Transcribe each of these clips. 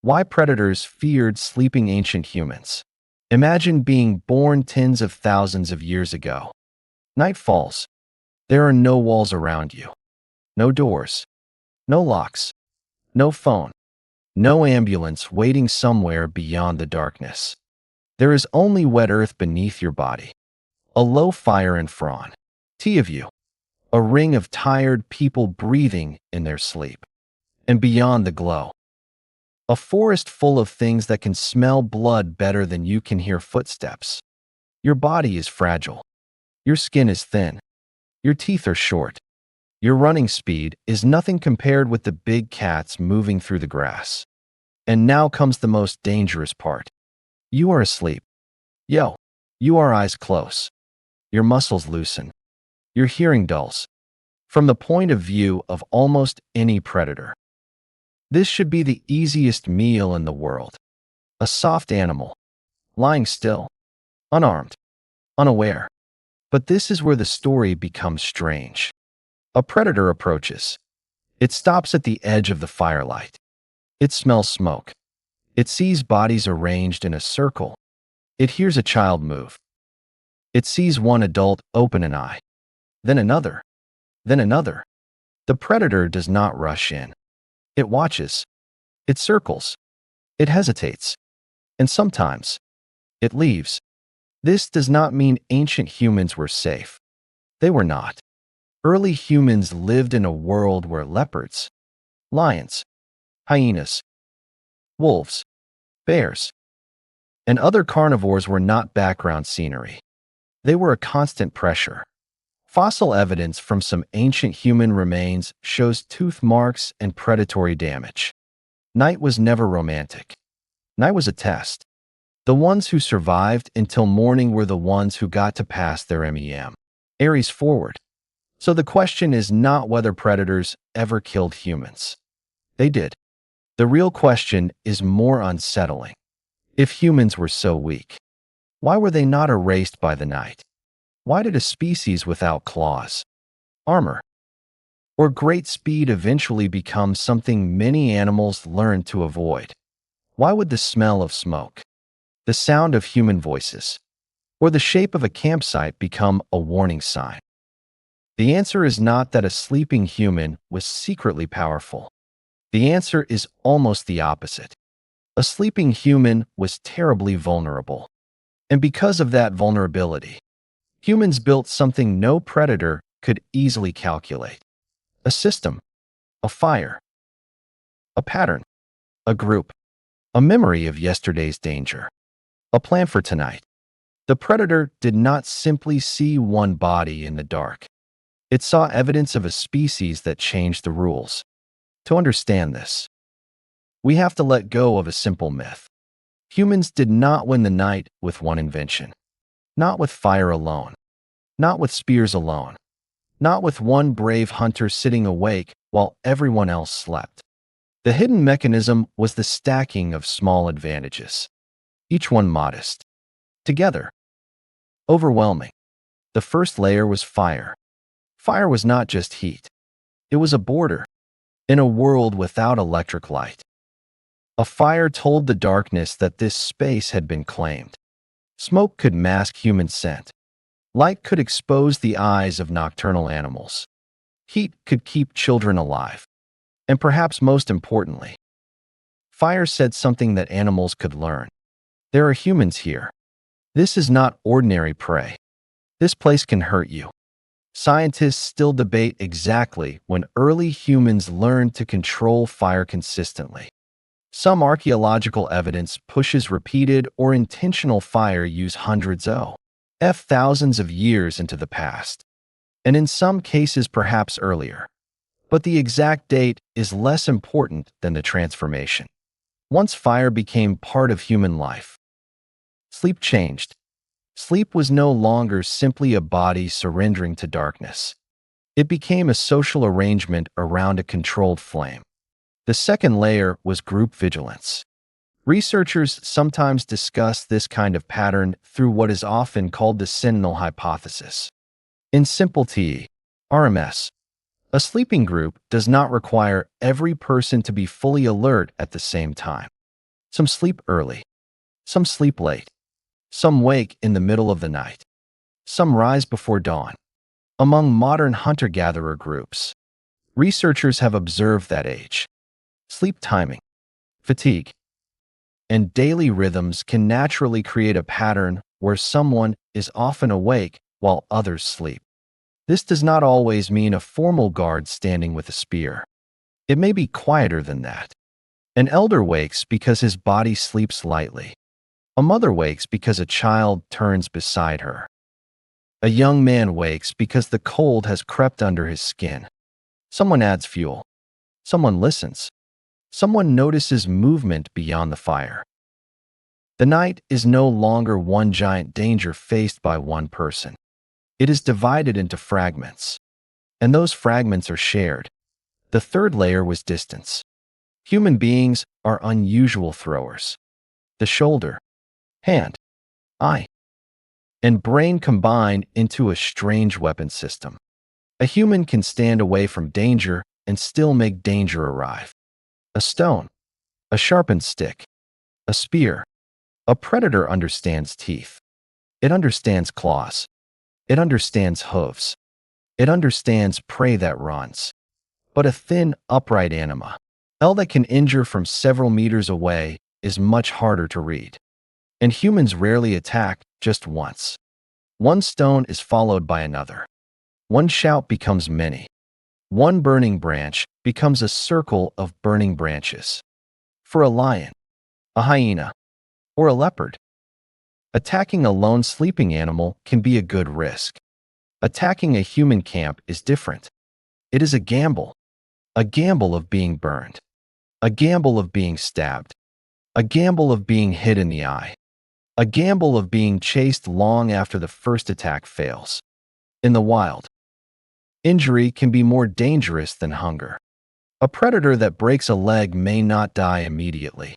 Why predators feared sleeping ancient humans. Imagine being born tens of thousands of years ago. Night falls. There are no walls around you. No doors. No locks. No phone. No ambulance waiting somewhere beyond the darkness. There is only wet earth beneath your body. A low fire in front of you. A ring of tired people breathing in their sleep. And beyond the glow, a forest full of things that can smell blood better than you can hear footsteps. Your body is fragile. Your skin is thin. Your teeth are short. Your running speed is nothing compared with the big cats moving through the grass. And now comes the most dangerous part. You are asleep. You are eyes close. Your muscles loosen. Your hearing dulls. From the point of view of almost any predator, this should be the easiest meal in the world. A soft animal, lying still, unarmed, unaware. But this is where the story becomes strange. A predator approaches. It stops at the edge of the firelight. It smells smoke. It sees bodies arranged in a circle. It hears a child move. It sees one adult open an eye. Then another. Then another. The predator does not rush in. It watches. It circles. It hesitates. And sometimes, it leaves. This does not mean ancient humans were safe. They were not. Early humans lived in a world where leopards, lions, hyenas, wolves, bears, and other carnivores were not background scenery. They were a constant pressure. Fossil evidence from some ancient human remains shows tooth marks and predatory damage. Night was never romantic. Night was a test. The ones who survived until morning were the ones who got to pass their MEM. Aries forward. So the question is not whether predators ever killed humans. They did. The real question is more unsettling. If humans were so weak, why were they not erased by the night? Why did a species without claws, armor, or great speed eventually become something many animals learned to avoid? Why would the smell of smoke, the sound of human voices, or the shape of a campsite become a warning sign? The answer is not that a sleeping human was secretly powerful. The answer is almost the opposite. A sleeping human was terribly vulnerable. And because of that vulnerability, humans built something no predator could easily calculate. A system, a fire, a pattern, a group, a memory of yesterday's danger, a plan for tonight. The predator did not simply see one body in the dark. It saw evidence of a species that changed the rules. To understand this, we have to let go of a simple myth. Humans did not win the night with one invention. Not with fire alone. Not with spears alone. Not with one brave hunter sitting awake while everyone else slept. The hidden mechanism was the stacking of small advantages, each one modest. Together, overwhelming. The first layer was fire. Fire was not just heat. It was a border in a world without electric light. A fire told the darkness that this space had been claimed. Smoke could mask human scent. Light could expose the eyes of nocturnal animals. Heat could keep children alive. And perhaps most importantly, fire said something that animals could learn. There are humans here. This is not ordinary prey. This place can hurt you. Scientists still debate exactly when early humans learned to control fire consistently. Some archaeological evidence pushes repeated or intentional fire use hundreds of thousands of years into the past, and in some cases perhaps earlier. But the exact date is less important than the transformation. Once fire became part of human life, sleep changed. Sleep was no longer simply a body surrendering to darkness. It became a social arrangement around a controlled flame. The second layer was group vigilance. Researchers sometimes discuss this kind of pattern through what is often called the Sentinel hypothesis. In simple RMS, a sleeping group does not require every person to be fully alert at the same time. Some sleep early. Some sleep late. Some wake in the middle of the night. Some rise before dawn. Among modern hunter-gatherer groups, researchers have observed that age, sleep timing, fatigue, and daily rhythms can naturally create a pattern where someone is often awake while others sleep. This does not always mean a formal guard standing with a spear. It may be quieter than that. An elder wakes because his body sleeps lightly. A mother wakes because a child turns beside her. A young man wakes because the cold has crept under his skin. Someone adds fuel. Someone listens. Someone notices movement beyond the fire. The night is no longer one giant danger faced by one person. It is divided into fragments, and those fragments are shared. The third layer was distance. Human beings are unusual throwers. The shoulder, hand, eye, and brain combine into a strange weapon system. A human can stand away from danger and still make danger arrive. A stone, a sharpened stick, a spear. A predator understands teeth. It understands claws. It understands hooves. It understands prey that runs. But a thin, upright anima, that can injure from several meters away, is much harder to read. And humans rarely attack just once. One stone is followed by another. One shout becomes many. One burning branch becomes a circle of burning branches. For a lion, a hyena, or a leopard, attacking a lone sleeping animal can be a good risk. Attacking a human camp is different. It is a gamble of being burned, a gamble of being stabbed, a gamble of being hit in the eye, a gamble of being chased long after the first attack fails. In the wild, injury can be more dangerous than hunger. A predator that breaks a leg may not die immediately,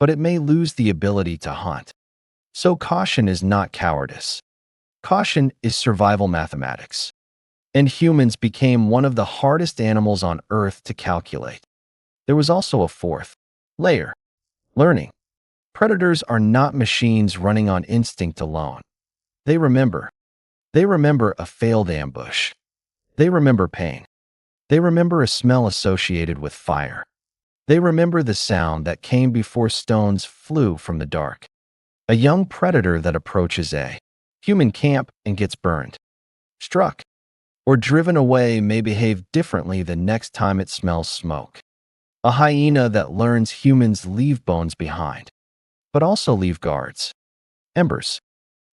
but it may lose the ability to hunt. So caution is not cowardice. Caution is survival mathematics. And humans became one of the hardest animals on Earth to calculate. There was also a fourth layer, learning. Predators are not machines running on instinct alone. They remember. They remember a failed ambush. They remember pain. They remember a smell associated with fire. They remember the sound that came before stones flew from the dark. A young predator that approaches a human camp and gets burned, struck, or driven away may behave differently the next time it smells smoke. A hyena that learns humans leave bones behind, but also leave guards, embers,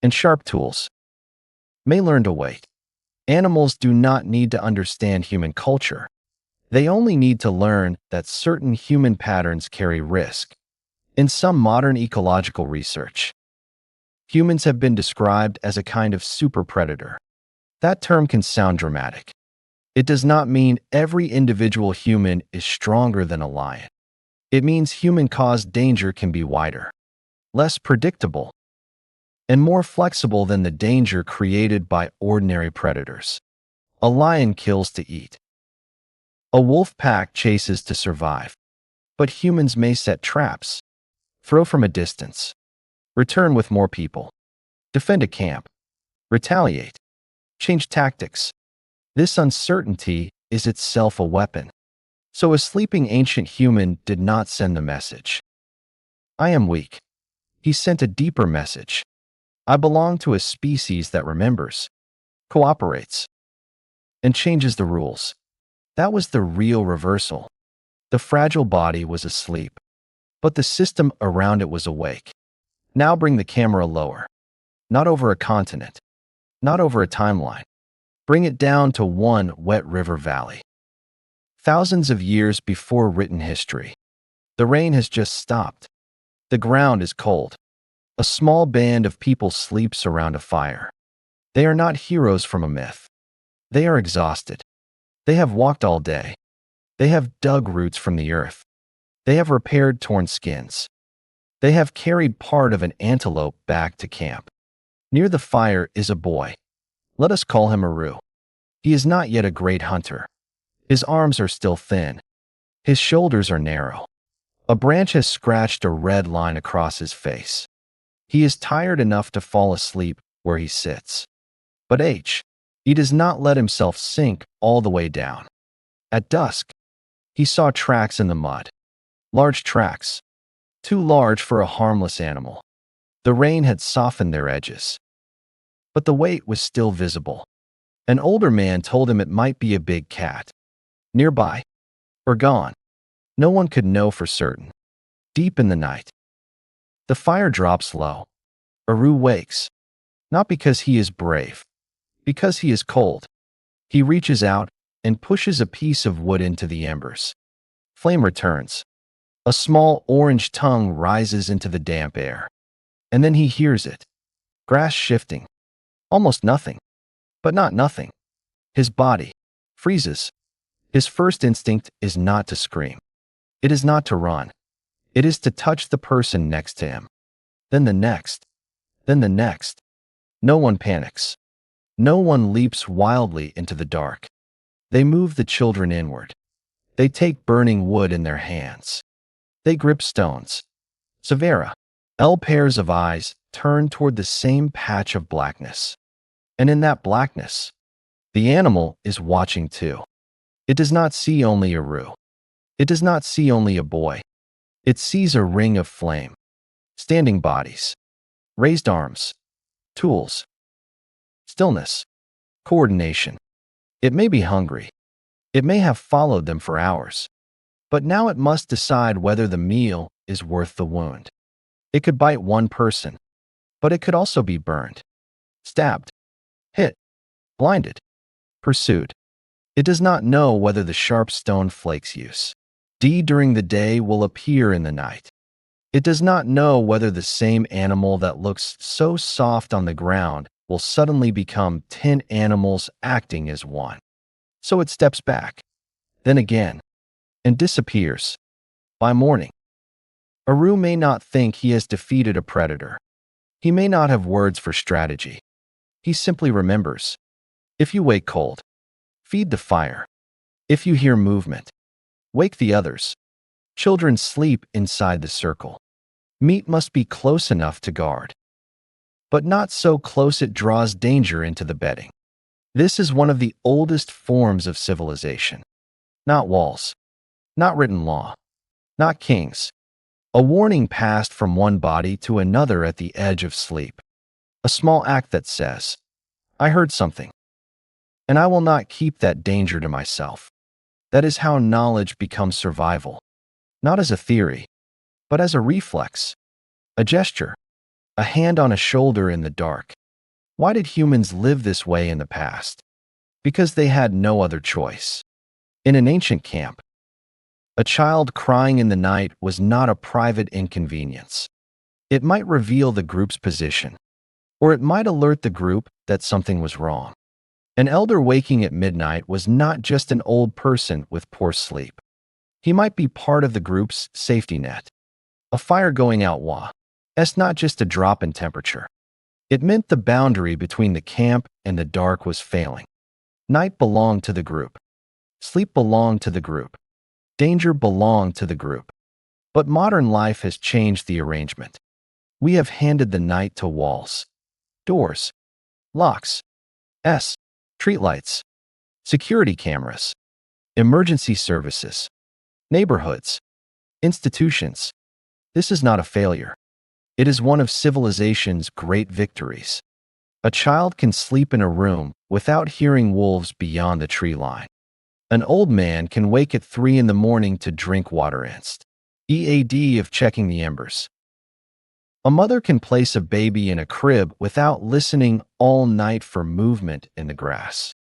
and sharp tools, may learn to wait. Animals do not need to understand human culture. They only need to learn that certain human patterns carry risk. In some modern ecological research, humans have been described as a kind of super predator. That term can sound dramatic. It does not mean every individual human is stronger than a lion. It means human-caused danger can be wider, less predictable, and more flexible than the danger created by ordinary predators. A lion kills to eat. A wolf pack chases to survive. But humans may set traps, throw from a distance, return with more people, defend a camp, retaliate, change tactics. This uncertainty is itself a weapon. So a sleeping ancient human did not send the message, "I am weak." He sent a deeper message. "I belong to a species that remembers, cooperates, and changes the rules." That was the real reversal. The fragile body was asleep, but the system around it was awake. Now bring the camera lower. Not over a continent, not over a timeline. Bring it down to one wet river valley. Thousands of years before written history. The rain has just stopped. The ground is cold. A small band of people sleeps around a fire. They are not heroes from a myth. They are exhausted. They have walked all day. They have dug roots from the earth. They have repaired torn skins. They have carried part of an antelope back to camp. Near the fire is a boy. Let us call him Aru. He is not yet a great hunter. His arms are still thin. His shoulders are narrow. A branch has scratched a red line across his face. He is tired enough to fall asleep where he sits. But he does not let himself sink all the way down. At dusk, he saw tracks in the mud. Large tracks, too large for a harmless animal. The rain had softened their edges. But the weight was still visible. An older man told him it might be a big cat. Nearby, or gone. No one could know for certain. Deep in the night, the fire drops low. Aru wakes, not because he is brave, because he is cold. He reaches out and pushes a piece of wood into the embers. Flame returns. A small orange tongue rises into the damp air. And then he hears it. Grass shifting. Almost nothing. But not nothing. His body freezes. His first instinct is not to scream. It is not to run. It is to touch the person next to him. Then the next. Then the next. No one panics. No one leaps wildly into the dark. They move the children inward. They take burning wood in their hands. They grip stones. Severa. Pairs of eyes turn toward the same patch of blackness. And in that blackness, the animal is watching too. It does not see only Aru. It does not see only a boy. It sees a ring of flame. Standing bodies. Raised arms. Tools. Stillness. Coordination. It may be hungry. It may have followed them for hours. But now it must decide whether the meal is worth the wound. It could bite one person, but it could also be burned, stabbed, hit, blinded, pursued. It does not know whether the sharp stone flakes use during the day will appear in the night. It does not know whether the same animal that looks so soft on the ground will suddenly become 10 animals acting as one. So it steps back, then again, and disappears. By morning, Aru may not think he has defeated a predator. He may not have words for strategy. He simply remembers. If you wake cold, feed the fire. If you hear movement, wake the others. Children sleep inside the circle. Meat must be close enough to guard, but not so close it draws danger into the bedding. This is one of the oldest forms of civilization. Not walls, not written law, not kings. A warning passed from one body to another at the edge of sleep. A small act that says, I heard something, and I will not keep that danger to myself. That is how knowledge becomes survival, not as a theory, but as a reflex, a gesture, a hand on a shoulder in the dark. Why did humans live this way in the past? Because they had no other choice. In an ancient camp, a child crying in the night was not a private inconvenience. It might reveal the group's position, or it might alert the group that something was wrong. An elder waking at midnight was not just an old person with poor sleep. He might be part of the group's safety net. A fire going out was not just a drop in temperature. It meant the boundary between the camp and the dark was failing. Night belonged to the group. Sleep belonged to the group. Danger belonged to the group. But modern life has changed the arrangement. We have handed the night to walls, doors, locks, streetlights, security cameras, emergency services, neighborhoods, institutions. This is not a failure. It is one of civilization's great victories. A child can sleep in a room without hearing wolves beyond the tree line. An old man can wake at 3 in the morning to drink water instead of checking the embers. A mother can place a baby in a crib without listening all night for movement in the grass.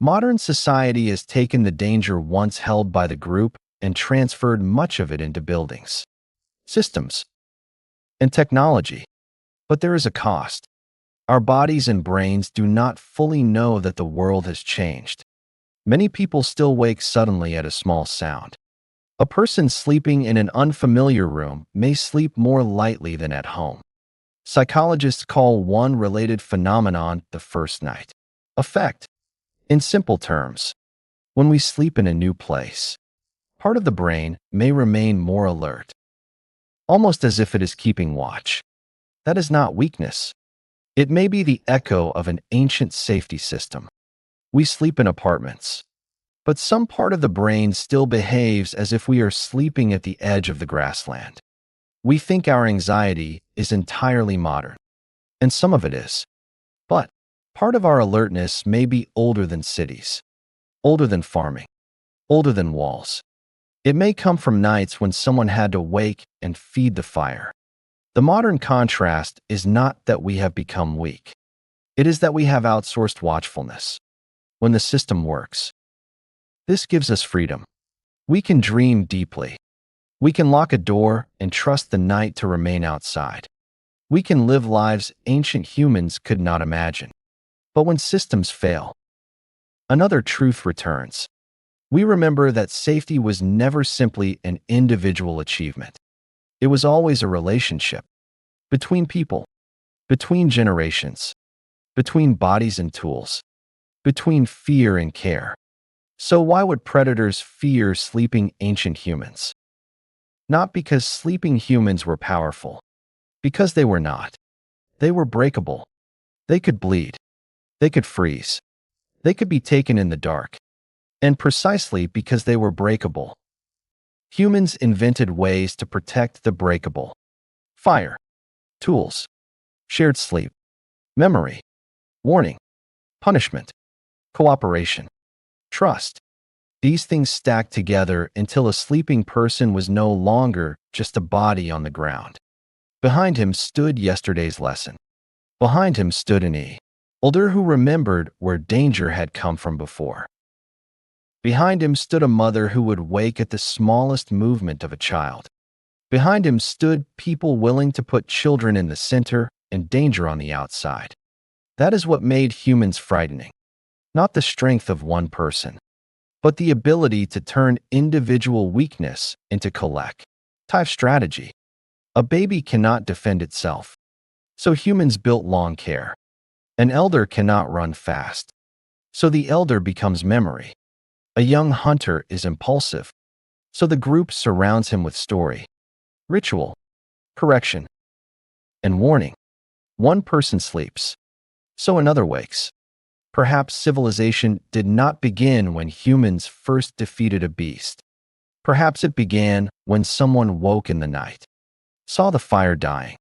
Modern society has taken the danger once held by the group and transferred much of it into buildings, systems, and technology. But there is a cost. Our bodies and brains do not fully know that the world has changed. Many people still wake suddenly at a small sound. A person sleeping in an unfamiliar room may sleep more lightly than at home. Psychologists call one related phenomenon the first night effect. In simple terms, when we sleep in a new place, part of the brain may remain more alert. almost as if it is keeping watch. That is not weakness. It may be the echo of an ancient safety system. We sleep in apartments, but some part of the brain still behaves as if we are sleeping at the edge of the grassland. We think our anxiety is entirely modern, and some of it is. But part of our alertness may be older than cities, older than farming, older than walls. It may come from nights when someone had to wake and feed the fire. The modern contrast is not that we have become weak. It is that we have outsourced watchfulness. When the system works, this gives us freedom. We can dream deeply. We can lock a door and trust the night to remain outside. We can live lives ancient humans could not imagine. But when systems fail, another truth returns. We remember that safety was never simply an individual achievement. It was always a relationship between people, between generations, between bodies and tools, between fear and care. So why would predators fear sleeping ancient humans? Not because sleeping humans were powerful, because they were not. They were breakable. They could bleed. They could freeze. They could be taken in the dark. And precisely because they were breakable, humans invented ways to protect the breakable. Fire, tools, shared sleep, memory, warning, punishment, cooperation, trust. These things stacked together until a sleeping person was no longer just a body on the ground. Behind him stood yesterday's lesson. Behind him stood an older who remembered where danger had come from before. Behind him stood a mother who would wake at the smallest movement of a child. Behind him stood people willing to put children in the center and danger on the outside. That is what made humans frightening. Not the strength of one person, but the ability to turn individual weakness into collective strategy. A baby cannot defend itself, so humans built long care. An elder cannot run fast, so the elder becomes memory. A young hunter is impulsive, so the group surrounds him with story, ritual, correction, and warning. One person sleeps, so another wakes. Perhaps civilization did not begin when humans first defeated a beast. Perhaps it began when someone woke in the night, saw the fire dying,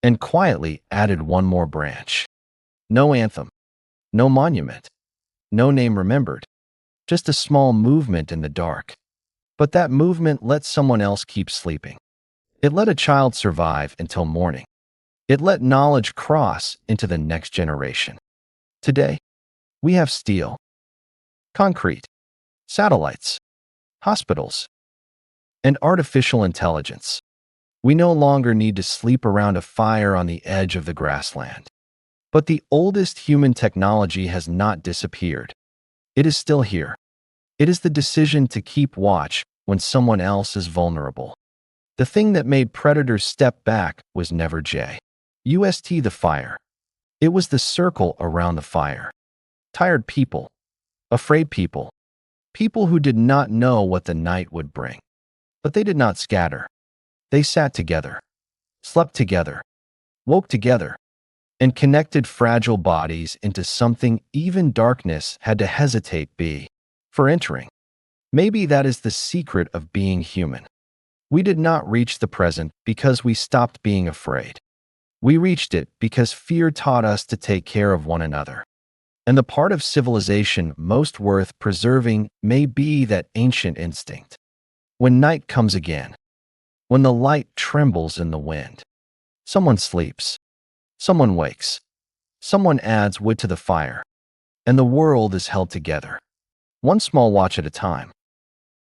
and quietly added one more branch. No anthem, no monument, no name remembered. Just a small movement in the dark. But that movement let someone else keep sleeping. It let a child survive until morning. It let knowledge cross into the next generation. Today, we have steel, concrete, satellites, hospitals, and artificial intelligence. We no longer need to sleep around a fire on the edge of the grassland. But the oldest human technology has not disappeared. It is still here. It is the decision to keep watch when someone else is vulnerable. The thing that made predators step back was never just the fire. It was the circle around the fire. Tired people, afraid people, people who did not know what the night would bring. But they did not scatter. They sat together, slept together, woke together, and connected fragile bodies into something even darkness had to hesitate for entering. Maybe that is the secret of being human. We did not reach the present because we stopped being afraid. We reached it because fear taught us to take care of one another. And the part of civilization most worth preserving may be that ancient instinct. When night comes again, when the light trembles in the wind, someone sleeps, someone wakes, someone adds wood to the fire, and the world is held together, one small watch at a time.